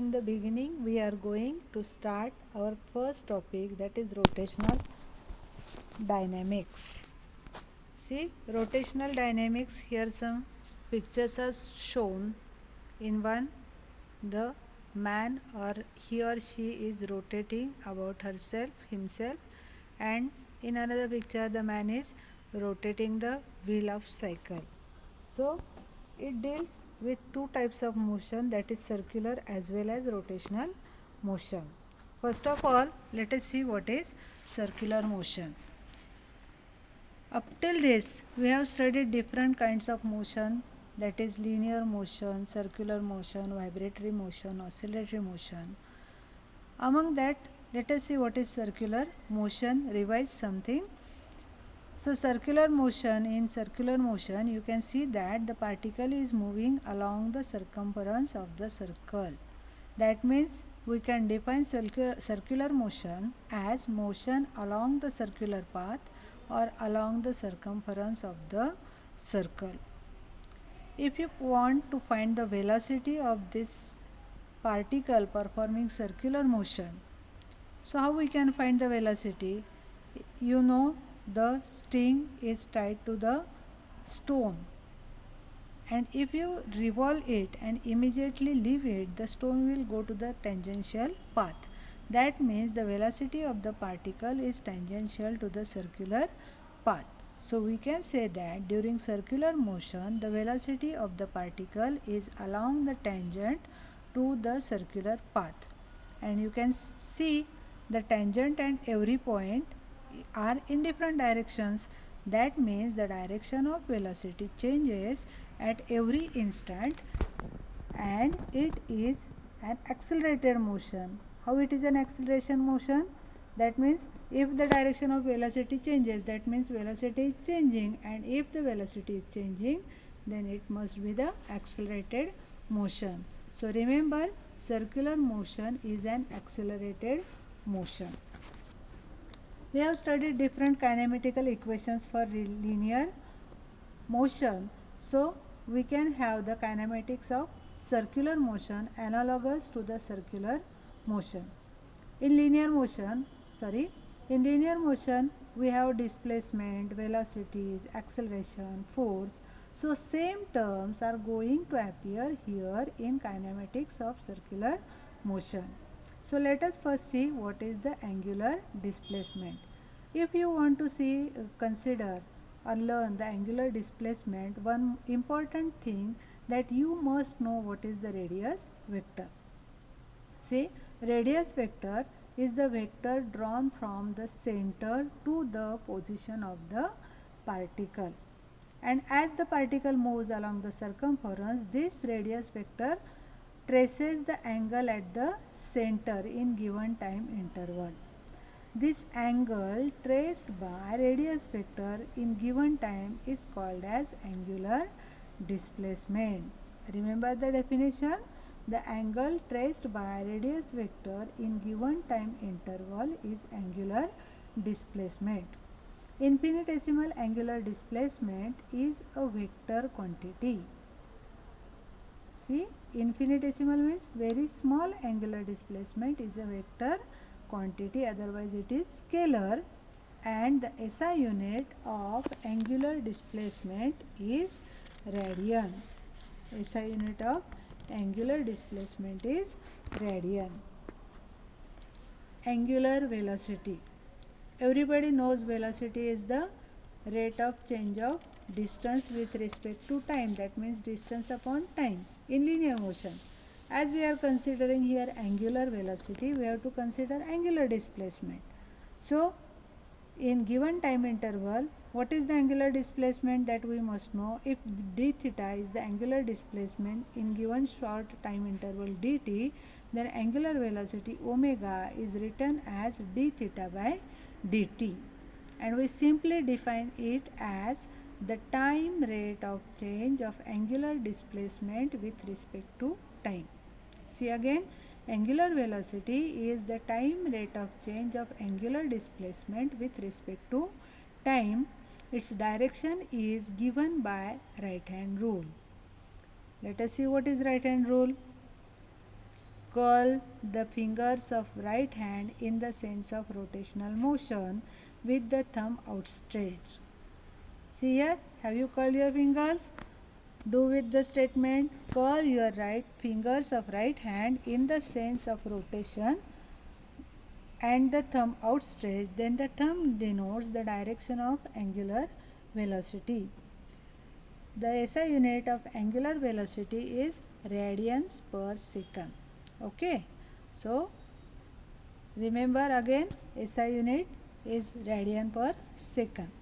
in the beginning we are going to start our first topic, that is rotational dynamics. See, rotational dynamics, here some pictures are shown. In one, the man or he or she is rotating about himself, and in another picture the man is rotating the wheel of cycle. So it deals with two types of motion, that is circular as well as rotational motion. First of all, let us see what is circular motion. Up till this, we have studied different kinds of motion, that is linear motion, circular motion, vibratory motion, oscillatory motion. Among that, let us see what is circular motion, revise something. So circular motion, in circular motion you can see that the particle is moving along the circumference of the circle. That means we can define circular motion as motion along the circular path or along the circumference of the circle. If you want to find the velocity of this particle performing circular motion, so how we can find the velocity? You know, the string is tied to the stone, and if you revolve it and immediately leave it, the stone will go to the tangential path. That means the velocity of the particle is tangential to the circular path. So we can say that during circular motion, the velocity of the particle is along the tangent to the circular path, and you can see the tangent and every point are in different directions. That means the direction of velocity changes at every instant, and it is an accelerated motion. How it is an acceleration motion? That means if the direction of velocity changes, that means velocity is changing, and if the velocity is changing, then it must be the accelerated motion. So remember, circular motion is an accelerated motion. We have studied different kinematical equations for linear motion. So we can have the kinematics of circular motion analogous to the circular motion. In linear motion, we have displacement, velocities, acceleration, force. So same terms are going to appear here in kinematics of circular motion. So let us first see what is the angular displacement. If you want to consider or learn the angular displacement, one important thing that you must know what is the radius vector. See, radius vector is the vector drawn from the center to the position of the particle. And as the particle moves along the circumference, this radius vector traces the angle at the center in given time interval. This angle traced by radius vector in given time is called as angular displacement. Remember the definition? The angle traced by radius vector in given time interval is angular displacement. Infinitesimal angular displacement is a vector quantity. See, infinitesimal means very small angular displacement is a vector quantity, otherwise it is scalar, and the SI unit of angular displacement is radian. SI unit of angular displacement is radian. Angular velocity. Everybody knows velocity is the rate of change of distance with respect to time, that means distance upon time in linear motion. As we are considering here angular velocity, we have to consider angular displacement. So in given time interval, what is the angular displacement that we must know? If d theta is the angular displacement in given short time interval dt, then angular velocity omega is written as d theta by dt, and we simply define it as the time rate of change of angular displacement with respect to time. See again, angular velocity is the time rate of change of angular displacement with respect to time. Its direction is given by right hand rule. Let us see what is right hand rule. Curl the fingers of right hand in the sense of rotational motion with the thumb outstretched. See here, have you curled your fingers? Do with the statement, curl your right fingers of right hand in the sense of rotation and the thumb outstretched. Then the thumb denotes the direction of angular velocity. The SI unit of angular velocity is radians per second. Okay. So, remember again, SI unit is radian per second.